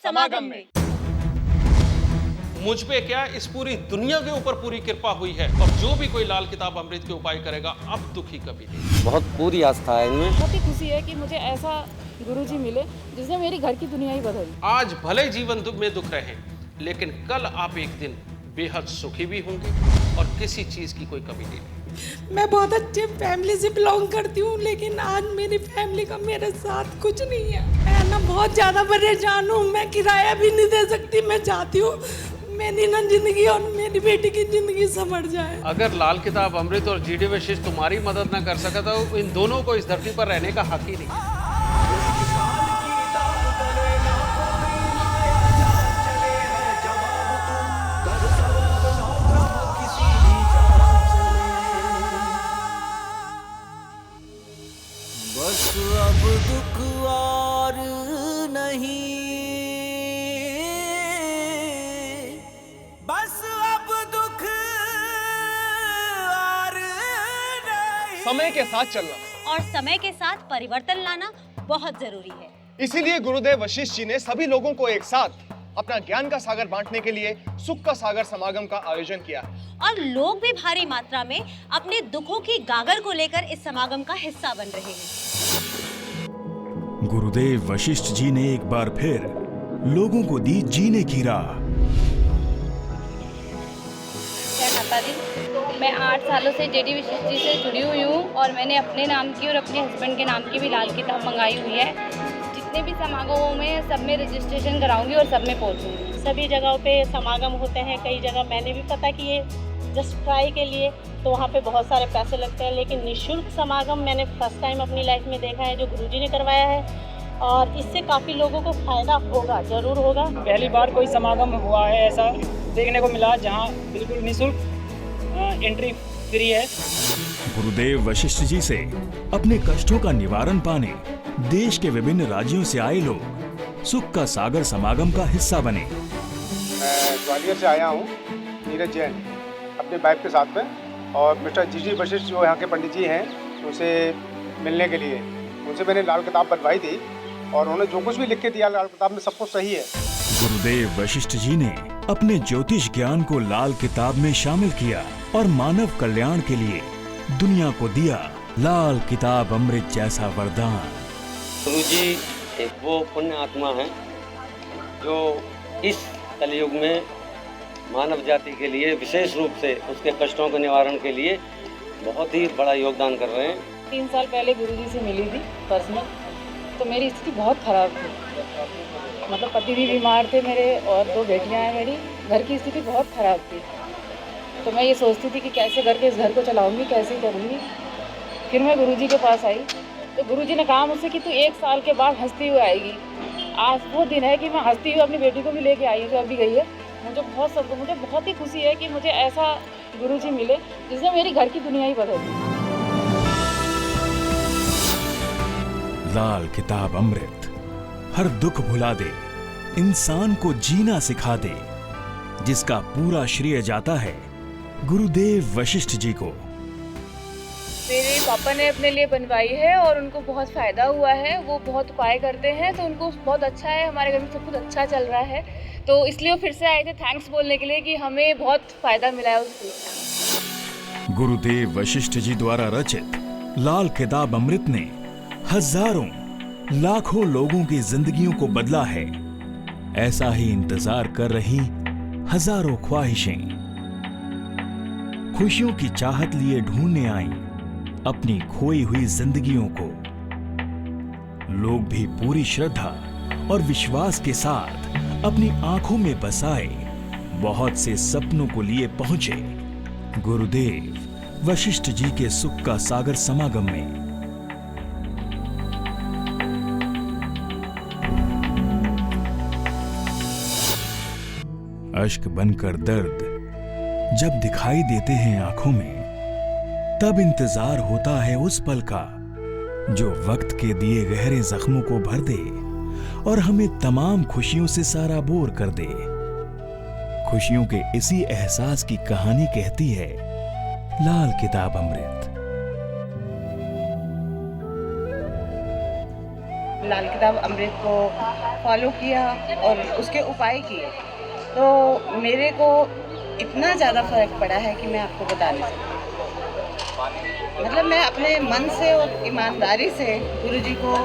समागम में। मुझ पे क्या, इस पूरी दुनिया के ऊपर पूरी कृपा हुई है। अब जो भी कोई लाल किताब अमृत के उपाय करेगा अब दुखी कभी नहीं। बहुत पूरी आस्था है इनमें। बहुत ही खुशी है कि मुझे ऐसा गुरुजी मिले जिसने मेरी घर की दुनिया ही बदली। आज भले जीवन में दुख रहे, लेकिन कल आप एक दिन बेहद सुखी भी होंगे और किसी चीज की कोई कमी नहीं। मैं बहुत अच्छे फैमिली से बिलोंग करती हूँ, लेकिन आज मेरी फैमिली का मेरे साथ कुछ नहीं है। मैं ना बहुत ज्यादा परेशान हूँ, मैं किराया भी नहीं दे सकती। मैं चाहती हूँ मेरी ना जिंदगी और मेरी बेटी की जिंदगी संवर जाए। अगर लाल किताब अमृत और जीडी वशिष्ठ तुम्हारी मदद न कर सका तो इन दोनों को इस धरती पर रहने का हक ही नहीं। बस अब दुख और नहीं, बस अब दुख और नहीं। समय के साथ चलना और समय के साथ परिवर्तन लाना बहुत जरूरी है। इसीलिए गुरुदेव वशिष्ठ जी ने सभी लोगों को एक साथ अपना ज्ञान का सागर बांटने के लिए सुख का सागर समागम का आयोजन किया है। और लोग भी भारी मात्रा में अपने दुखों की गागर को लेकर इस समागम का हिस्सा बन रहे हैं। गुरुदेव वशिष्ठ जी ने एक बार फिर लोगों को दी जीने की राह। जय माता दी। मैं 8 सालों से जेडी वशिष्ठ जी से जुड़ी हुई हूँ और मैंने अपने नाम की और अपने हस्बैंड के नाम की भी लाल किताब मंगाई हुई है। जितने भी समागमों में सब में रजिस्ट्रेशन कराऊंगी और सब में पहुँचूंगी। सभी जगहों पे समागम होते हैं, कई जगह मैंने भी पता किए जस्ट ट्राई के लिए, तो वहाँ पे बहुत सारे पैसे लगते हैं, लेकिन निःशुल्क समागम मैंने फर्स्ट टाइम अपनी लाइफ में देखा है जो गुरुजी ने करवाया है, और इससे काफ़ी लोगों को फायदा होगा, जरूर होगा। पहली बार कोई समागम हुआ है ऐसा देखने को मिला जहाँ बिल्कुल निःशुल्क एंट्री फ्री है। गुरुदेव वशिष्ठ जी से अपने कष्टों का निवारण पाने देश के विभिन्न राज्यों से आए लोग सुख का सागर समागम का हिस्सा बने। मैं ग्वालियर से आया हूँ, नीरज जैन, अपनी वाइफ के साथ में, और मिस्टर जीडी वशिष्ठ जो यहाँ के पंडित जी हैं उनसे मिलने के लिए। उनसे मैंने लाल किताब बनवाई थी और उन्होंने जो कुछ भी लिख के दिया लाल किताब में सब कुछ सही है। गुरुदेव वशिष्ठ जी ने अपने ज्योतिष ज्ञान को लाल किताब में शामिल किया और मानव कल्याण के लिए दुनिया को दिया लाल किताब अमृत जैसा वरदान। गुरुजी एक वो पुण्य आत्मा है जो इस कलयुग में मानव जाति के लिए विशेष रूप से उसके कष्टों के निवारण के लिए बहुत ही बड़ा योगदान कर रहे हैं। 3 साल पहले गुरुजी से मिली थी पर्सनल, तो मेरी स्थिति बहुत खराब थी। मतलब पति भी बीमार थे मेरे और 2 बेटियां हैं मेरी। घर की स्थिति बहुत खराब थी, तो मैं ये सोचती थी कि कैसे करके इस घर को चलाऊंगी, कैसे करूंगी। फिर मैं गुरुजी के पास आई तो गुरुजी ने कहा मुझसे कि तू 1 साल के बाद हंसती हुई आएगी। आज वो दिन है कि मैं हंसती हुई अपनी बेटी को भी लेके आई हूँ जो अभी गई है। मुझे बहुत ही खुशी है कि मुझे ऐसा गुरुजी मिले जिसने मेरी घर की दुनिया ही बदल दी। लाल किताब अमृत हर दुख भुला दे, इंसान को जीना सिखा दे, जिसका पूरा श्रेय जाता है गुरुदेव वशिष्ठ जी को। मेरे पापा ने अपने लिए बनवाई है और उनको बहुत फायदा हुआ है। वो बहुत उपाय करते हैं तो उनको बहुत अच्छा है। हमारे घर में सब कुछ अच्छा चल रहा है, तो इसलिए वो फिर से आए थे थैंक्स बोलने के लिए कि हमें बहुत फायदा मिला है उससे। गुरुदेव वशिष्ठ जी द्वारा रचित लाल किताब अमृत ने हजारों लाखों लोगों की जिंदगियों को बदला है। ऐसा ही इंतजार कर रही हजारों ख्वाहिशें खुशियों की चाहत लिए ढूंढने आई अपनी खोई हुई जिंदगियों को। लोग भी पूरी श्रद्धा और विश्वास के साथ अपनी आंखों में बसाए बहुत से सपनों को लिए पहुंचे गुरुदेव वशिष्ठ जी के सुख का सागर समागम में। अश्क बनकर दर्द जब दिखाई देते हैं आंखों में, तब इंतजार होता है उस पल का जो वक्त के दिए गहरे जख्मों को भर दे और हमें तमाम खुशियों से सारा बोर कर दे। खुशियों के इसी एहसास की कहानी कहती है लाल किताब अमृत। लाल किताब अमृत को फॉलो किया और उसके उपाय किए, तो मेरे को इतना ज़्यादा फ़र्क पड़ा है कि मैं आपको बता नहीं सकती। मतलब मैं अपने मन से और ईमानदारी से गुरुजी को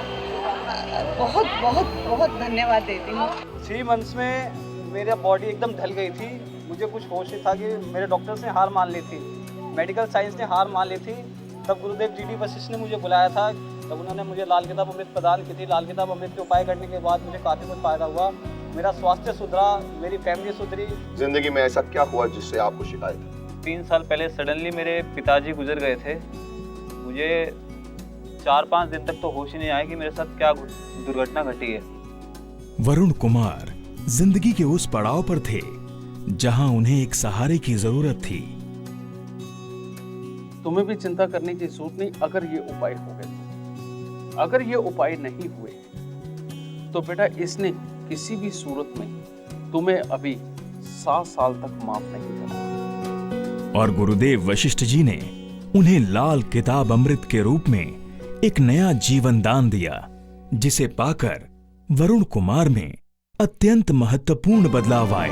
बहुत बहुत बहुत धन्यवाद देती हूँ। 3 मंथ्स में मेरा बॉडी एकदम ढल गई थी, मुझे कुछ होश नहीं था कि मेरे डॉक्टर्स ने हार मान ली थी, मेडिकल साइंस ने हार मान ली थी। तब गुरुदेव जी वशिष्ठ ने मुझे बुलाया था, तब उन्होंने मुझे लाल किताब अमृत प्रदान की थी। लाल किताब अमृत के उपाय करने के बाद मुझे काफ़ी कुछ फ़ायदा हुआ, मेरा स्वास्थ्य सुधरा, मेरी फैमिली सुधरी। जिंदगी में ऐसा क्या हुआ जिससे आपको शिकायत? 3 साल पहले सडनली मेरे पिताजी गुजर गए थे। मुझे 4-5 दिन तक तो होश ही नहीं आया कि मेरे साथ क्या दुर्घटना घटी है। वरुण कुमार जिंदगी के उस पड़ाव पर थे जहां उन्हें एक सहारे की जरूरत थी। तुम्हें भी चिंता करने की जरूरत नहीं अगर ये उपाय हो गए तो। अगर ये उपाय नहीं हुए तो बेटा इसने किसी भी सूरत में तुम्हें अभी 7 साल तक माफ नहीं करना। और गुरुदेव वशिष्ठ जी ने उन्हें लाल किताब अमृत के रूप में एक नया जीवन दान दिया, जिसे पाकर वरुण कुमार में अत्यंत महत्वपूर्ण बदलाव आए।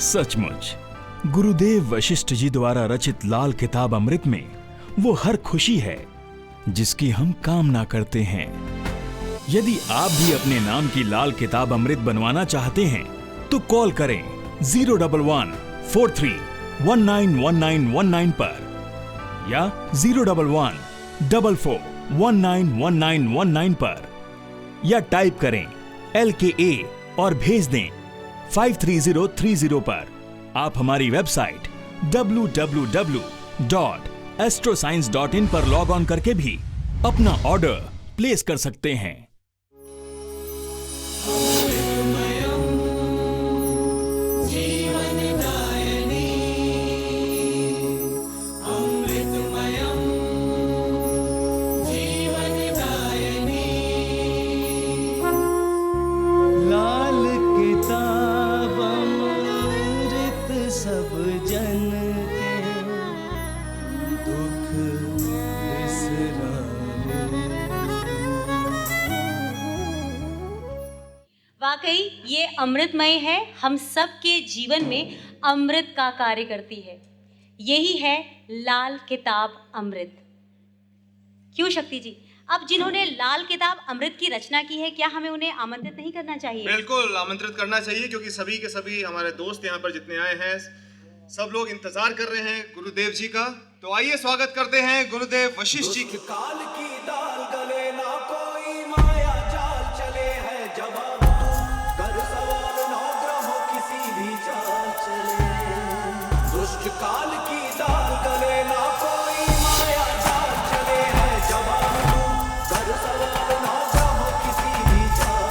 सचमुच गुरुदेव वशिष्ठ जी द्वारा रचित लाल किताब अमृत में वो हर खुशी है जिसकी हम कामना करते हैं। यदि आप भी अपने नाम की लाल किताब अमृत बनवाना चाहते हैं तो कॉल करें 011-43191919 पर या 011-44191919 पर, या टाइप करें LKA और भेज दें 53030 पर। आप हमारी वेबसाइट www.astroscience.in पर लॉग ऑन करके भी अपना ऑर्डर प्लेस कर सकते हैं। लाल किताब अमृत सब जन के दुख वाकई ये अमृतमय है, हम सब के जीवन में अमृत का कार्य करती है। यही है लाल किताब अमृत। क्यों शक्ति जी, अब जिन्होंने लाल किताब अमृत की रचना की है, क्या हमें उन्हें आमंत्रित नहीं करना चाहिए? बिल्कुल आमंत्रित करना चाहिए, क्योंकि सभी के सभी हमारे दोस्त यहाँ पर जितने आए हैं सब लोग इंतजार कर रहे हैं गुरुदेव जी का। तो आइए स्वागत करते हैं गुरुदेव वशिष्ठ जी की। काल की दाल गले ना कोई माया जाल चले है जवाब कर सवाल ना ग्रहों किसी भी चाल चले। दुष्ट काल की दाल गले ना कोई माया जाल चले है जवाब कर सवाल ना ग्रहों किसी भी चाल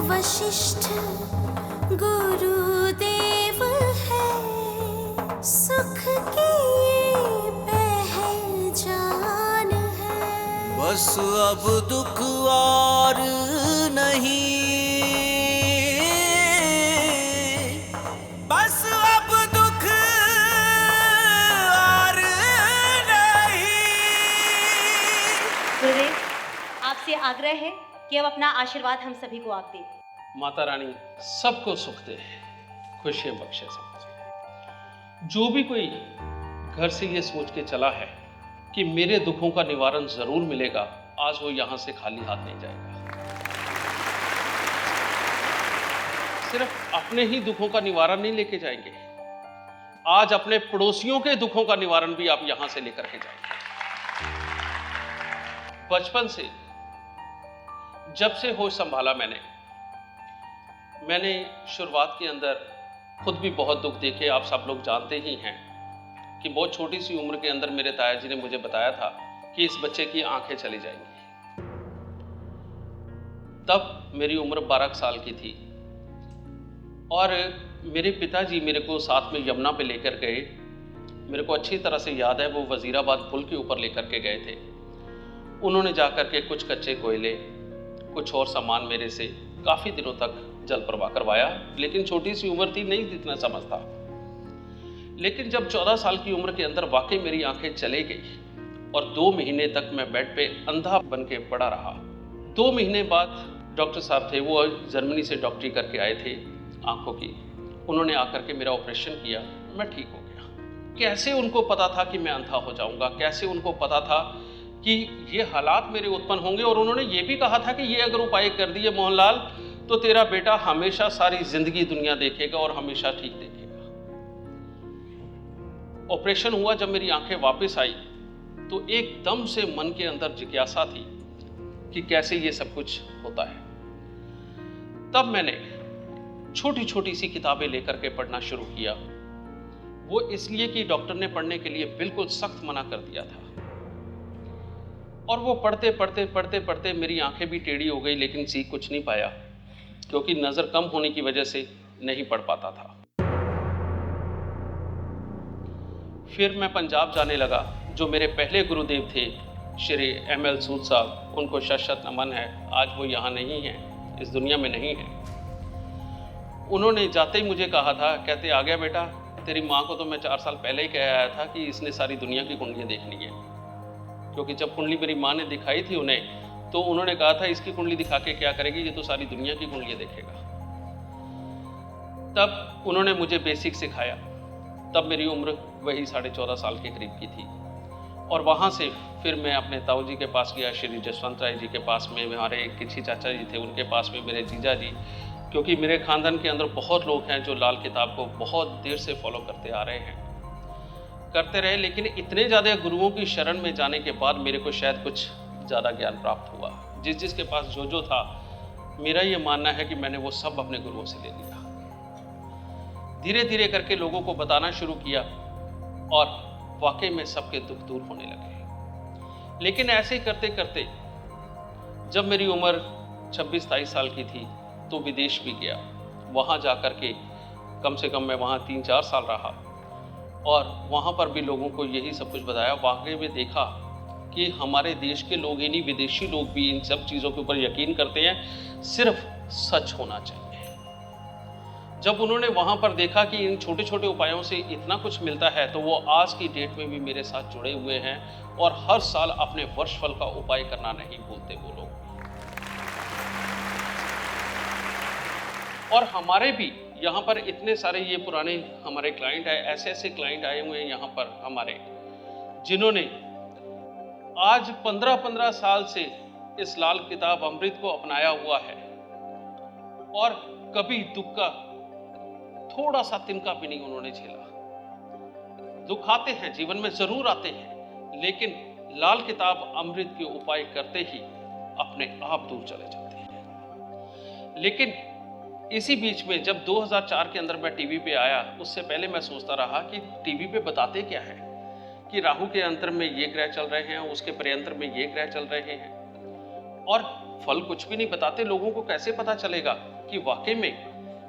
वशिष्ठ गुरुदेव है, सुख की पहचान है। बस अब दुख और नहीं, बस अब दुख और नहीं। गुरुदेव, आपसे आग्रह है कि अब अपना आशीर्वाद हम सभी को आप दें। माता रानी सबको सुख दे, खुशियां बख्शे सबको। जो भी कोई घर से ये सोच के चला है कि मेरे दुखों का निवारण जरूर मिलेगा, आज वो यहां से खाली हाथ नहीं जाएगा। सिर्फ अपने ही दुखों का निवारण नहीं लेके जाएंगे, आज अपने पड़ोसियों के दुखों का निवारण भी आप यहां से लेकर के जाएंगे। बचपन से जब से होश संभाला मैंने शुरुआत के अंदर खुद भी बहुत दुख देखे। आप सब लोग जानते ही हैं कि बहुत छोटी सी उम्र के अंदर मेरे ताया जी ने मुझे बताया था कि इस बच्चे की आंखें चली जाएंगी। तब मेरी उम्र 12 साल की थी और मेरे पिताजी मेरे को साथ में यमुना पे लेकर गए। मेरे को अच्छी तरह से याद है, वो वजीराबाद पुल के ऊपर लेकर के गए थे। उन्होंने जा कर के कुछ कच्चे कोयले, कुछ और सामान मेरे से काफ़ी दिनों तक जल प्रवाह करवाया, लेकिन छोटी सी उम्र थी, नहीं इतना समझता। लेकिन जब 14 साल की उम्र के अंदर वाकई मेरी आंखें चले गई और 2 महीने तक मैं बेड पे अंधा बन के पड़ा रहा। 2 महीने बाद डॉक्टर साहब थे, वो जर्मनी से डॉक्टरी करके आए थे आंखों की। उन्होंने आकर के मेरा ऑपरेशन किया, मैं ठीक हो गया। कैसे उनको पता था कि मैं अंधा हो जाऊंगा, कैसे उनको पता था कि ये हालात मेरे उत्पन्न होंगे। और उन्होंने ये भी कहा था कि ये अगर उपाय कर दिए मोहनलाल तो तेरा बेटा हमेशा सारी जिंदगी दुनिया देखेगा और हमेशा ठीक देखेगा। ऑपरेशन हुआ, जब मेरी आंखें वापस आई तो एकदम से मन के अंदर जिज्ञासा थी कि कैसे ये सब कुछ होता है। तब मैंने छोटी छोटी सी किताबें लेकर के पढ़ना शुरू किया। वो इसलिए कि डॉक्टर ने पढ़ने के लिए बिल्कुल सख्त मना कर दिया था। और वो पढ़ते पढ़ते पढ़ते पढ़ते मेरी आंखें भी टेढ़ी हो गई, लेकिन सीख कुछ नहीं पाया क्योंकि नज़र कम होने की वजह से नहीं पढ़ पाता था। फिर मैं पंजाब जाने लगा। जो मेरे पहले गुरुदेव थे श्री ML सूद साहब, उनको शत नमन है। आज वो यहाँ नहीं है, इस दुनिया में नहीं है। उन्होंने जाते ही मुझे कहा था, कहते आ गया बेटा, तेरी माँ को तो मैं 4 साल पहले ही कह आया था कि इसने सारी दुनिया की कुंडलियाँ देखनी है। क्योंकि जब कुंडली मेरी माँ ने दिखाई थी उन्हें, तो उन्होंने कहा था इसकी कुंडली दिखा के क्या करेगी, ये तो सारी दुनिया की कुंडलियाँ देखेगा। तब उन्होंने मुझे बेसिक सिखाया। तब मेरी उम्र वही 14.5 साल के करीब की थी। और वहाँ से फिर मैं अपने ताऊ जी के पास गया, श्री जसवंत राय जी के पास में, हमारे एक किसी चाचा जी थे उनके पास में, मेरे जीजा जी। क्योंकि मेरे खानदान के अंदर बहुत लोग हैं जो लाल किताब को बहुत देर से फॉलो करते आ रहे हैं, करते रहे। लेकिन इतने ज़्यादा गुरुओं की शरण में जाने के बाद मेरे को शायद कुछ ज़्यादा ज्ञान प्राप्त हुआ। जिसके पास जो था, मेरा ये मानना है कि मैंने वो सब अपने गुरुओं से ले लिया। धीरे धीरे करके लोगों को बताना शुरू किया और वाकई में सबके दुख दूर होने लगे। लेकिन ऐसे ही करते करते जब मेरी उम्र 26-27 साल की थी तो विदेश भी गया। वहाँ जा कर के कम से कम मैं वहाँ 3-4 साल रहा और वहाँ पर भी लोगों को यही सब कुछ बताया। वाकई में देखा कि हमारे देश के लोग ही नहीं, विदेशी लोग भी इन सब चीज़ों के ऊपर यकीन करते हैं, सिर्फ सच होना चाहिए। जब उन्होंने वहाँ पर देखा कि इन छोटे छोटे उपायों से इतना कुछ मिलता है, तो वो आज की डेट में भी मेरे साथ जुड़े हुए हैं और हर साल अपने वर्षफल का उपाय करना नहीं भूलते वो लोग। और हमारे भी यहाँ पर इतने सारे ये पुराने हमारे क्लाइंट आए, ऐसे ऐसे क्लाइंट आए हुए हैं यहाँ पर हमारे, जिन्होंने आज 15-15 साल से इस लाल किताब अमृत को अपनाया हुआ है और कभी दुख का थोड़ा सा तिनका भी नहीं उन्होंने झेला। दुख आते हैं, जीवन में जरूर आते हैं, लेकिन लाल किताब अमृत के उपाय करते ही अपने आप दूर चले जाते हैं। लेकिन इसी बीच में जब 2004 के अंदर मैं टीवी पे आया, उससे पहले मैं सोचता रहा कि टीवी पे बताते क्या है, कि राहु के अंतर में ये ग्रह चल रहे हैं, उसके पर्यंतर में ये ग्रह चल रहे हैं, और फल कुछ भी नहीं बताते। लोगों को कैसे पता चलेगा कि वाकई में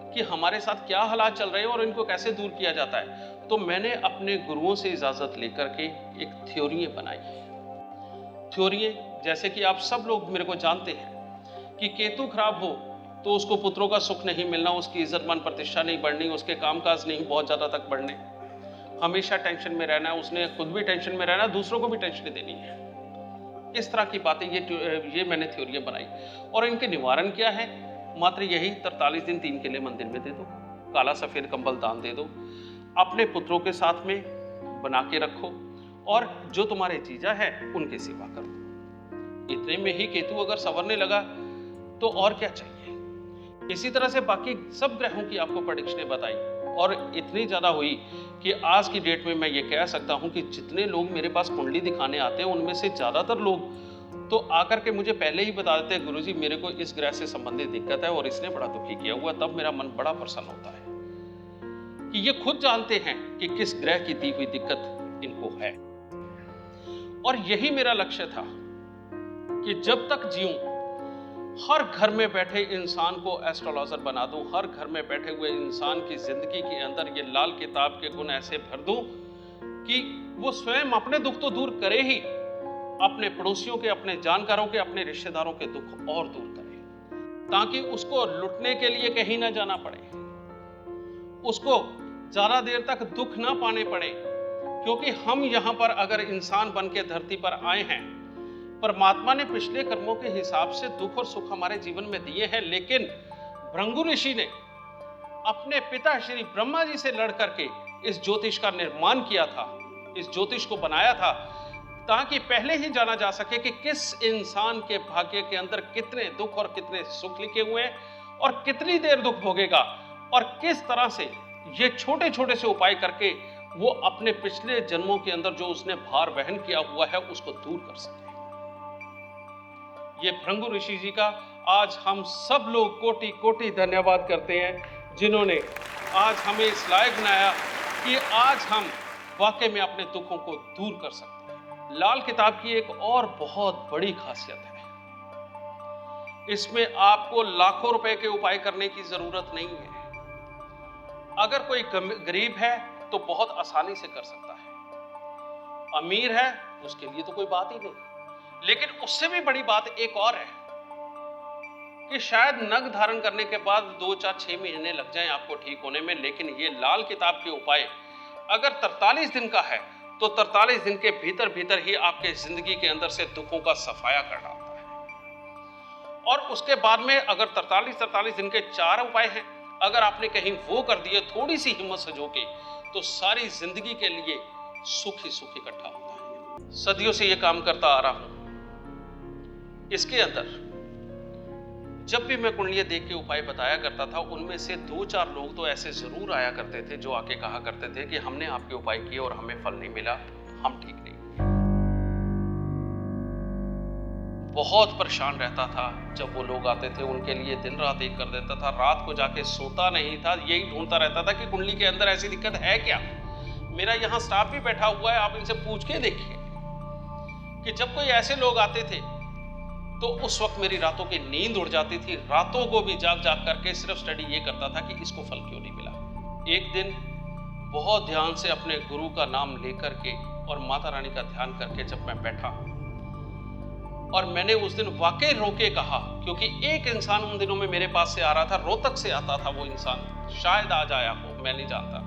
कि हमारे साथ क्या हालात चल रहे हैं और इनको कैसे दूर किया जाता है। तो मैंने अपने गुरुओं से इजाज़त लेकर के एक थ्योरियाँ बनाई। थ्योरियाँ जैसे कि आप सब लोग मेरे को जानते हैं कि केतु खराब हो तो उसको पुत्रों का सुख नहीं मिलना, उसकी इज्जत मान प्रतिष्ठा नहीं बढ़नी, उसके कामकाज नहीं बहुत ज़्यादा तक बढ़ने, हमेशा टेंशन में रहना है, उसने खुद भी टेंशन में रहना, दूसरों को भी टेंशन देनी है। इस तरह की बातें ये मैंने थ्योरियाँ बनाई। और इनके निवारण क्या है? मात्र यही 43 दिन 3 केले मंदिर में दे दो, काला सफ़ेद कंबल दान दे दो, अपने पुत्रों के साथ में बना के रखो और जो तुम्हारे जीजा है उनकी सेवा करो। इतने में ही केतु अगर संवरने लगा तो और क्या चाहिए। इसी तरह से बाकी सब ग्रहों की आपको प्रेडिक्शनें बताई और इतनी ज़्यादा हुई कि आज की डेट में मैं ये कह सकता हूँ कि जितने लोग मेरे पास कुंडली दिखाने आते हैं उनमें से ज़्यादातर लोग तो आकर के मुझे पहले ही बता देते हैं, गुरुजी मेरे को इस ग्रह से संबंधित दिक्कत है और इसने बड़ा दुखी किया हुआ। तब मेरा मन बड़ा प्रसन्न होता है कि ये खुद जानते हैं कि किस ग्रह की दी हुई दिक्कत इनको है। और यही मेरा लक्ष्य था कि जब तक जीऊं हर घर में बैठे इंसान को एस्ट्रोलॉजर बना दूं, हर घर में बैठे हुए इंसान की जिंदगी के अंदर ये लाल किताब के गुण ऐसे भर दूं कि वो स्वयं अपने दुख तो दूर करे ही, अपने पड़ोसियों के, अपने जानकारों के, अपने रिश्तेदारों के दुख और दूर करे, ताकि उसको लुटने के लिए कहीं ना जाना पड़े, उसको ज्यादा देर तक दुख ना पाने पड़े। क्योंकि हम यहां पर अगर इंसान बन के धरती पर आए हैं, परमात्मा ने पिछले कर्मों के हिसाब से दुख और सुख हमारे जीवन में दिए हैं, लेकिन भृंगु ऋषि ने अपने पिता श्री ब्रह्मा जी से लड़ करके इस ज्योतिष का निर्माण किया था, इस ज्योतिष को बनाया था, ताकि पहले ही जाना जा सके कि किस इंसान के भाग्य के अंदर कितने दुख और कितने सुख लिखे हुए हैं और कितनी देर दुख भोगेगा, और किस तरह से ये छोटे छोटे से उपाय करके वो अपने पिछले जन्मों के अंदर जो उसने भार वहन किया हुआ है उसको दूर कर सके। ये भृंगु ऋषि जी का आज हम सब लोग कोटि कोटि धन्यवाद करते हैं, जिन्होंने आज हमें इस लायक बनाया कि आज हम वाकई में अपने दुखों को दूर कर सकते हैं। लाल किताब की एक और बहुत बड़ी खासियत है, इसमें आपको लाखों रुपए के उपाय करने की जरूरत नहीं है। अगर कोई गरीब है तो बहुत आसानी से कर सकता है, अमीर है उसके लिए तो कोई बात ही नहीं, लेकिन उससे भी बड़ी बात एक और है कि शायद नग धारण करने के बाद 2, 4, 6 महीने लग जाएं आपको ठीक होने में, लेकिन ये लाल किताब के उपाय अगर 43 दिन का है तो 43 दिन के भीतर भीतर ही आपके जिंदगी के अंदर से दुखों का सफाया कर डालता है। और उसके बाद में अगर 43 दिन के 4 उपाय हैं, अगर आपने कहीं वो कर दिए थोड़ी सी हिम्मत सजो के, तो सारी जिंदगी के लिए सुख ही सुख इकट्ठा होता है। सदियों से ये काम करता आ रहा हूं। इसके अंदर जब भी मैं कुंडलियां देख के उपाय बताया करता था, उनमें से 2-4 लोग तो ऐसे जरूर आया करते थे जो आके कहा करते थे कि हमने आपके उपाय किए और हमें फल नहीं मिला, हम ठीक नहीं। बहुत परेशान रहता था जब वो लोग आते थे, उनके लिए दिन रात एक कर देता था, रात को जाके सोता नहीं था, यही ढूंढता रहता था कि कुंडली के अंदर ऐसी दिक्कत है क्या। मेरा यहाँ स्टाफ भी बैठा हुआ है, आप इनसे पूछ के देखिए कि जब कोई ऐसे लोग आते थे तो उस वक्त मेरी रातों की नींद उड़ जाती थी, रातों को भी जाग जाग करके सिर्फ स्टडी ये करता था कि इसको फल क्यों नहीं मिला। एक दिन बहुत ध्यान से अपने गुरु का नाम लेकर के और माता रानी का ध्यान करके जब मैं बैठा, और मैंने उस दिन वाकई रोके कहा, क्योंकि एक इंसान उन दिनों में मेरे पास से आ रहा था, रोहतक से आता था वो इंसान, शायद आज आया हो, मैं नहीं जानता।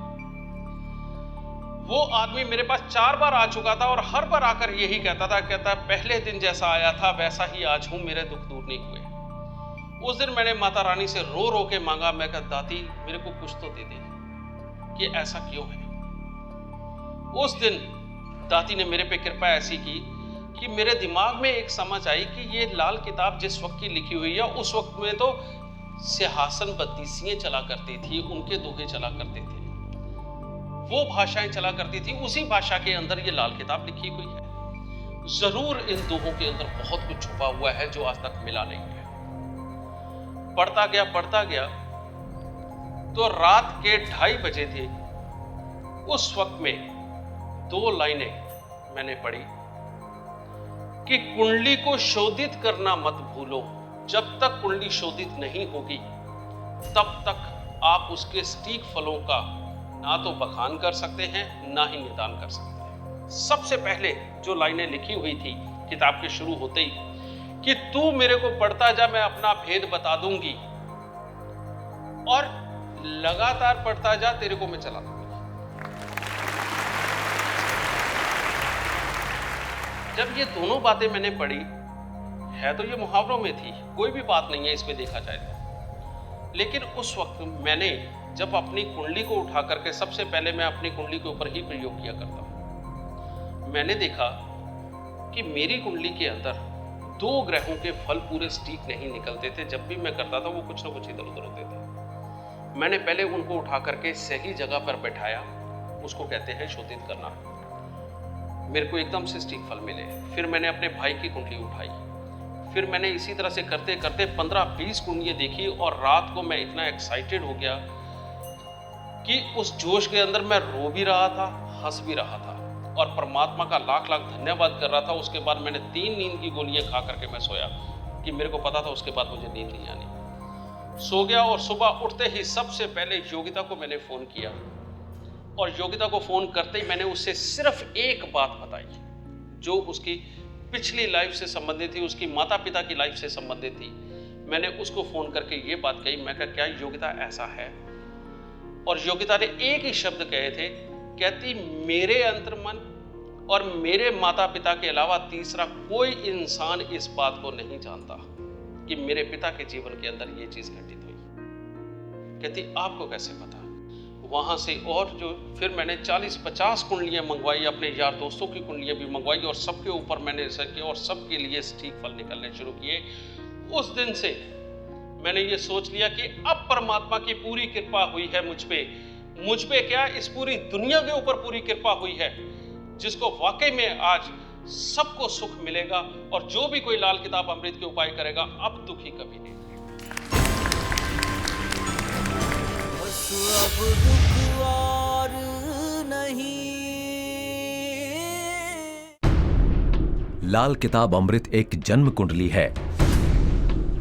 वो आदमी मेरे पास 4 बार आ चुका था और हर बार आकर यही कहता पहले दिन जैसा आया था वैसा ही आज हूं, मेरे दुख दूर नहीं हुए। उस दिन मैंने माता रानी से रो रो के मांगा, मैं कहा दाती मेरे को कुछ तो दे दे, कि ऐसा क्यों है। उस दिन दाती ने मेरे पे कृपा ऐसी की कि मेरे दिमाग में एक समझ आई कि ये लाल किताब जिस वक्त की लिखी हुई है, उस वक्त में तो सिंहासन बत्तीसियां चला करती थी, उनके दोहे चला करते थे, वो भाषाएं चला करती थी, उसी भाषा के अंदर ये लाल किताब लिखी हुई है। जरूर इन दोहों के अंदर बहुत कुछ छुपा हुआ है जो आज तक मिला नहीं है। पढ़ता गया तो रात के 2:30 बजे थे। उस वक्त में 2 लाइनें मैंने पढ़ी कि कुंडली को शोधित करना मत भूलो, जब तक कुंडली शोधित नहीं होगी तब तक आप उसके सटीक फलों का ना तो बखान कर सकते हैं ना ही निदान कर सकते हैं। सबसे पहले जो लाइनें लिखी हुई थी किताब के शुरू होते ही कि तू मेरे को पढ़ता जा, मैं अपना भेद बता दूंगी, और लगातार पढ़ता जा, तेरे को मैं चला दूंगी। जब ये दोनों बातें मैंने पढ़ी, है तो ये मुहावरों में थी, कोई भी बात नहीं है इसमें देखा जाए तो, लेकिन उस वक्त मैंने जब अपनी कुंडली को उठा करके, सबसे पहले मैं अपनी कुंडली के ऊपर ही प्रयोग किया करता हूं, मैंने देखा कि मेरी कुंडली के अंदर 2 ग्रहों के फल पूरे सटीक नहीं निकलते थे। जब भी मैं करता था वो कुछ ना कुछ इधर उधर होते थे। मैंने पहले उनको उठा करके सही जगह पर बैठाया, उसको कहते हैं शोधित करना। मेरे को एकदम से सटीक फल मिले। फिर मैंने अपने भाई की कुंडली उठाई, फिर मैंने इसी तरह से करते करते 15-20 कुंडलियां देखी, और रात को मैं इतना एक्साइटेड हो गया कि उस जोश के अंदर मैं रो भी रहा था, हंस भी रहा था। और परमात्मा का लाख लाख धन्यवाद कर रहा था। उसके बाद मैंने 3 नींद की गोलियां खा करके मैं सोया कि मेरे को पता था उसके बाद मुझे नींद नहीं आनी। सो गया और सुबह उठते ही सबसे पहले योगिता को मैंने फ़ोन किया और योगिता को फ़ोन करते ही मैंने उससे सिर्फ एक बात बताई जो उसकी पिछली लाइफ से संबंधित थी, उसकी माता पिता की लाइफ से संबंधित थी। मैंने उसको फ़ोन करके ये बात कही, मैं कहा क्या योगिता ऐसा है? और योगिता ने एक ही शब्द कहे थे, कहती मेरे अंतर्मन और मेरे माता पिता के अलावा तीसरा कोई इंसान इस बात को नहीं जानता कि मेरे पिता के जीवन के अंदर ये चीज़ घटित हुई। कहती आपको कैसे पता? वहाँ से और जो फिर मैंने 40-50 कुंडलियाँ मंगवाई, अपने यार दोस्तों की कुंडलियाँ भी मंगवाई और सबके ऊपर मैंने रिसर्च किया और सबके लिए ठीक फल निकलने शुरू किए। उस दिन से मैंने ये सोच लिया कि अब परमात्मा की पूरी कृपा हुई है मुझ पे क्या इस पूरी दुनिया के ऊपर पूरी कृपा हुई है, जिसको वाकई में आज सबको सुख मिलेगा और जो भी कोई लाल किताब अमृत के उपाय करेगा अब दुखी कभी नहीं। अब दुख और नहीं। लाल किताब अमृत एक जन्म कुंडली है।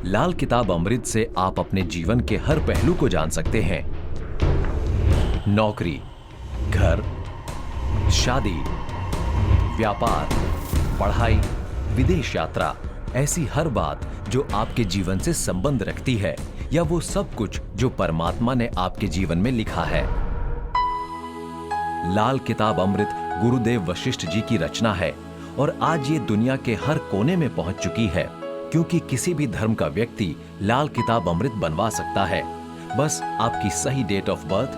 लाल किताब अमृत से आप अपने जीवन के हर पहलू को जान सकते हैं। नौकरी, घर, शादी, व्यापार, पढ़ाई, विदेश यात्रा, ऐसी हर बात जो आपके जीवन से संबंध रखती है या वो सब कुछ जो परमात्मा ने आपके जीवन में लिखा है। लाल किताब अमृत गुरुदेव वशिष्ठ जी की रचना है और आज ये दुनिया के हर कोने में पहुंच चुकी है, क्योंकि किसी भी धर्म का व्यक्ति लाल किताब अमृत बनवा सकता है। बस आपकी सही date of birth,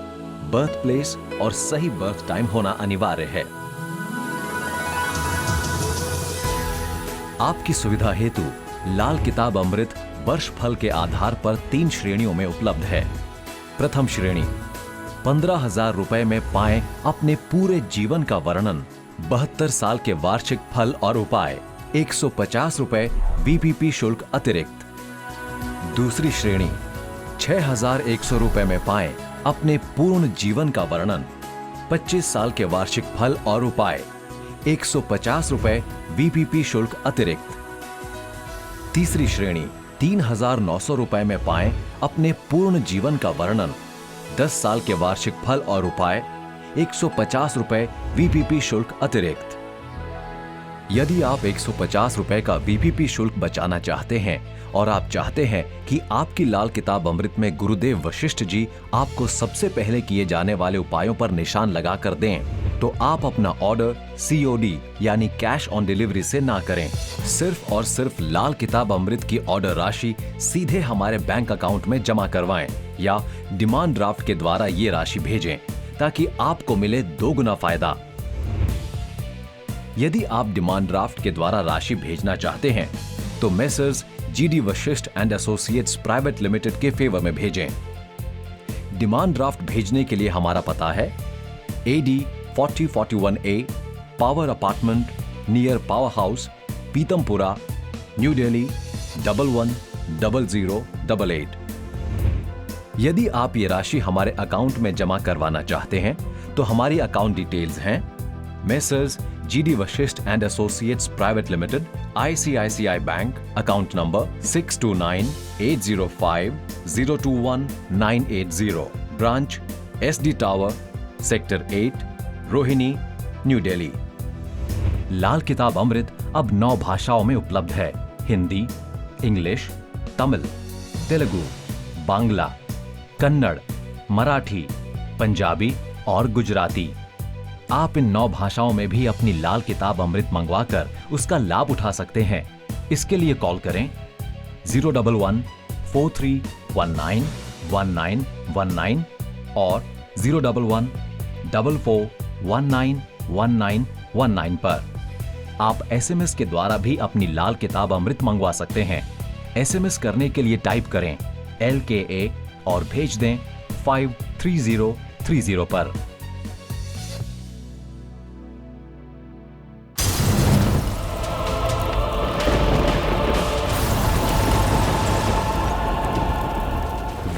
birth place और सही बर्थ टाइम होना अनिवार्य है। आपकी सुविधा हेतु लाल किताब अमृत वर्ष फल के आधार पर 3 श्रेणियों में उपलब्ध है। प्रथम श्रेणी 15,000 रुपए में पाएं अपने पूरे जीवन का वर्णन, 72 साल के वार्षिक फल और उपाय, 150 रुपए वीपीपी शुल्क अतिरिक्त। दूसरी श्रेणी 6,100 रुपए में पाएं अपने पूर्ण जीवन का वर्णन, 25 साल के वार्षिक फल और उपाय, 150 रुपए वीपीपी शुल्क अतिरिक्त। तीसरी श्रेणी 3,900 रुपए में पाएं अपने पूर्ण जीवन का वर्णन, 10 साल के वार्षिक फल और उपाय, 150 रुपए वीपीपी शुल्क अतिरिक्त। यदि आप 150 रुपए का वीपीपी शुल्क बचाना चाहते हैं और आप चाहते हैं कि आपकी लाल किताब अमृत में गुरुदेव वशिष्ठ जी आपको सबसे पहले किए जाने वाले उपायों पर निशान लगा कर दें, तो आप अपना ऑर्डर COD यानी कैश ऑन डिलीवरी से ना करें। सिर्फ और सिर्फ लाल किताब अमृत की ऑर्डर राशि सीधे हमारे बैंक अकाउंट में जमा करवाएं या डिमांड ड्राफ्ट के द्वारा ये राशि भेजें, ताकि आपको मिले 2 गुना फायदा। यदि आप डिमांड ड्राफ्ट के द्वारा राशि भेजना चाहते हैं तो messrs GD Vashisht and associates private limited के फेवर में भेजें। डिमांड ड्राफ्ट भेजने के लिए हमारा पता है AD 4041A power apartment near power house, Pitampura, new Delhi 110088। यदि आप ये राशि हमारे अकाउंट में जमा करवाना चाहते हैं तो हमारी अकाउंट डिटेल्स हैं messrs GD Vashisht and associates private limited, ICICI bank, account number 629805021980, branch SD tower, sector 8, Rohini, New Delhi. Lal Kitab Amrit अब 9 भाषाओं में उपलब्ध है। हिंदी, इंग्लिश, तमिल, तेलुगु, बांग्ला, कन्नड़, मराठी, पंजाबी और गुजराती। आप इन 9 भाषाओं में भी अपनी लाल किताब अमृत मंगवाकर उसका लाभ उठा सकते हैं। इसके लिए कॉल करें 011-4319-1919 और 011-4419-1919 पर। आप SMS के द्वारा भी अपनी लाल किताब अमृत मंगवा सकते हैं। SMS करने के लिए टाइप करें LKA और भेज दें 53030 पर।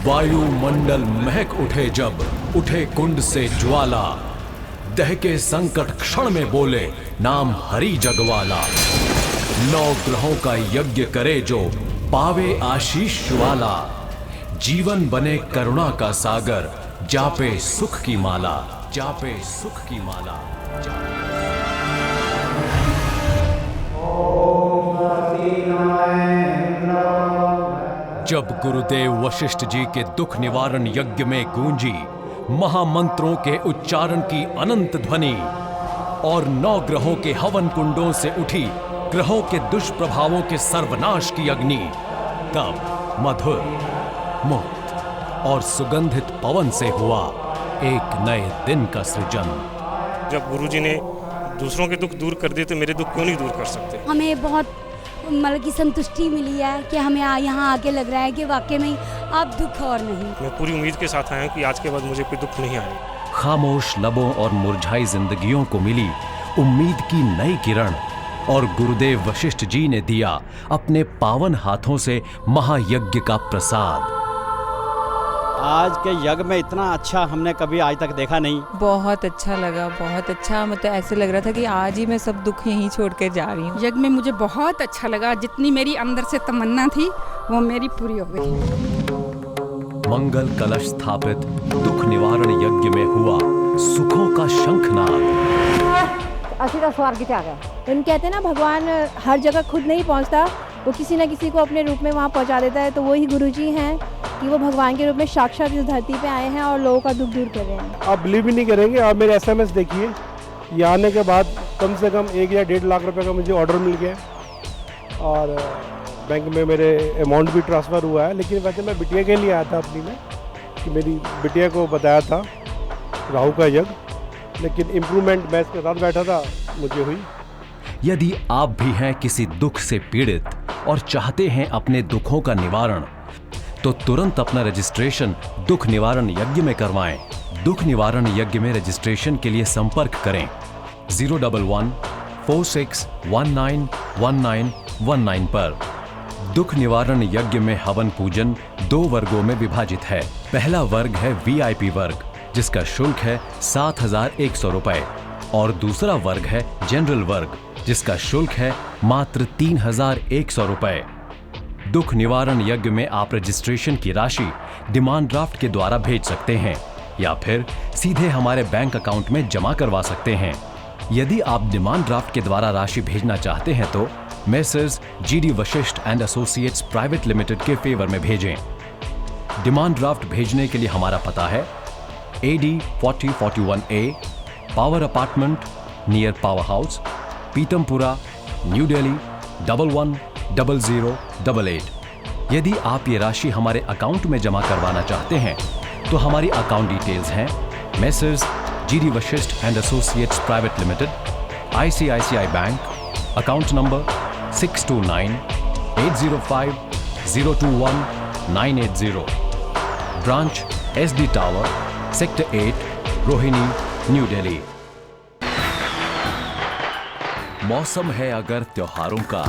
वायुमंडल महक उठे जब उठे कुंड से ज्वाला, दहके संकट क्षण में बोले नाम हरि जगवाला। 9 ग्रहों का यज्ञ करे जो पावे आशीष वाला। जीवन बने करुणा का सागर, जापे सुख की माला, जापे सुख की माला। जब गुरुदेव वशिष्ठ जी के दुख निवारण यज्ञ में गूंजी महामंत्रों के उच्चारण की अनंत ध्वनि और 9 ग्रहों के हवन कुंडों से उठी ग्रहों के दुष्प्रभावों के सर्वनाश की अग्नि, तब मधुर, मुक्त और सुगंधित पवन से हुआ एक नए दिन का सृजन। जब गुरुजी ने दूसरों के दुख दूर कर दिए तो मेरे दुख क्यों नहीं दूर कर सकते। हमें बहुत मतलब की संतुष्टि मिली है कि हमें यहाँ आके लग रहा है कि वाकई में अब दुख और नहीं। मैं पूरी उम्मीद के साथ आया हूँ कि आज के बाद मुझे कोई दुख नहीं आएगा। खामोश लबों और मुरझाई जिंदगियों को मिली उम्मीद की नई किरण और गुरुदेव वशिष्ठ जी ने दिया अपने पावन हाथों से महायज्ञ का प्रसाद। आज के यज्ञ में इतना अच्छा हमने कभी आज तक देखा नहीं। बहुत अच्छा लगा, बहुत अच्छा। मतलब ऐसे लग रहा था कि आज ही मैं सब दुख यहीं छोड़ कर जा रही हूँ। यज्ञ में मुझे बहुत अच्छा लगा, जितनी मेरी अंदर से तमन्ना थी वो मेरी पूरी हो गई। मंगल कलश स्थापित दुख निवारण यज्ञ में हुआ सुखों का शंखनाद। असली का स्वर्ग आ गया। हम कहते हैं ना, भगवान हर जगह खुद नहीं पहुंचता, वो किसी न किसी को अपने रूप में वहाँ पहुँचा देता है। तो वही गुरुजी हैं कि वो भगवान के रूप में साक्षात इस धरती पे आए हैं और लोगों का दुख दूर कर रहे हैं। आप बिलीव भी नहीं करेंगे, आप मेरे SMS देखिए। ये आने के बाद कम से कम 1 या 1.5 लाख रुपए का मुझे ऑर्डर मिल गया और बैंक में मेरे अमाउंट भी ट्रांसफ़र हुआ है। लेकिन वैसे मैं बिटिया के लिए आया था अपनी में, कि मेरी बिटिया को बताया था राहु का यज्ञ, लेकिन इम्प्रूवमेंट मैं इसके साथ बैठा था मुझे हुई। यदि आप भी हैं किसी दुख से पीड़ित और चाहते हैं अपने दुखों का निवारण, तो तुरंत अपना रजिस्ट्रेशन दुख निवारण यज्ञ में करवाएं। दुख निवारण यज्ञ में रजिस्ट्रेशन के लिए संपर्क करें 011-4619-1919 पर। दुख निवारण यज्ञ में हवन पूजन 2 वर्गों में विभाजित है। पहला वर्ग है VIP वर्ग, जिसका शुल्क है 7,100 रुपए, और दूसरा वर्ग है जनरल वर्ग, जिसका शुल्क है मात्र 3,100 रुपए। दुख निवारण यज्ञ में आप रजिस्ट्रेशन की राशि डिमांड ड्राफ्ट के द्वारा भेज सकते हैं या फिर सीधे हमारे बैंक अकाउंट में जमा करवा सकते हैं। यदि आप डिमांड ड्राफ्ट के द्वारा राशि भेजना चाहते हैं तो messrs GD Vashisht and associates private limited के फेवर में भेजें। डिमांड ड्राफ्ट भेजने के लिए हमारा पता है AD 4041A, power apartment near power house, Pitampura, new Delhi 110088। यदि आप ये राशि हमारे अकाउंट में जमा करवाना चाहते हैं तो हमारी अकाउंट डिटेल्स हैं messrs GD Vashisht and associates private limited, ICICI bank, account number 629805021980, branch SD tower, sector 8, Rohini, New Delhi. मौसम है अगर त्योहारों का,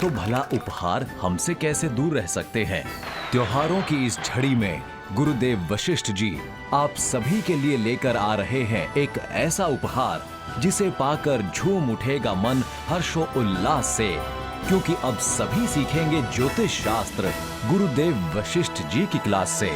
तो भला उपहार हमसे कैसे दूर रह सकते हैं। त्योहारों की इस झड़ी में गुरुदेव वशिष्ठ जी आप सभी के लिए लेकर आ रहे हैं एक ऐसा उपहार जिसे पाकर झूम उठेगा मन हर्षो उल्लास से, क्योंकि अब सभी सीखेंगे ज्योतिष शास्त्र गुरुदेव वशिष्ठ जी की क्लास से।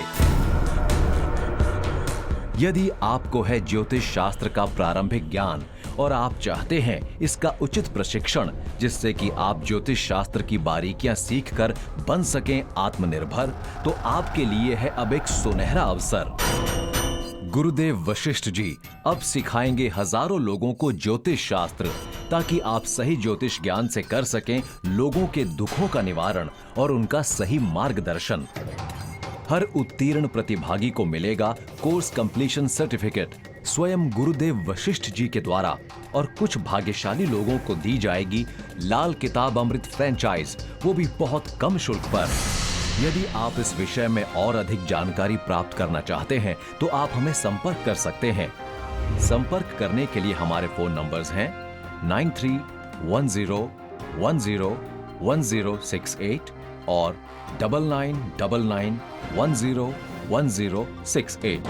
यदि आपको है ज्योतिष शास्त्र का प्रारंभिक ज्ञान और आप चाहते हैं इसका उचित प्रशिक्षण, जिससे कि आप ज्योतिष शास्त्र की बारीकियां सीखकर बन सकें आत्मनिर्भर, तो आपके लिए है अब एक सुनहरा अवसर। गुरुदेव वशिष्ठ जी अब सिखाएंगे हजारों लोगों को ज्योतिष शास्त्र, ताकि आप सही ज्योतिष ज्ञान से कर सकें लोगों के दुखों का निवारण और उनका सही मार्गदर्शन। हर उत्तीर्ण प्रतिभागी को मिलेगा कोर्स कंप्लीशन सर्टिफिकेट स्वयं गुरुदेव वशिष्ठ जी के द्वारा, और कुछ भाग्यशाली लोगों को दी जाएगी लाल किताब अमृत फ्रेंचाइज, वो भी बहुत कम शुल्क पर। यदि आप इस विषय में और अधिक जानकारी प्राप्त करना चाहते हैं तो आप हमें संपर्क कर सकते हैं। संपर्क करने के लिए हमारे फोन नंबर्स हैं 9310101068 और 9999101068।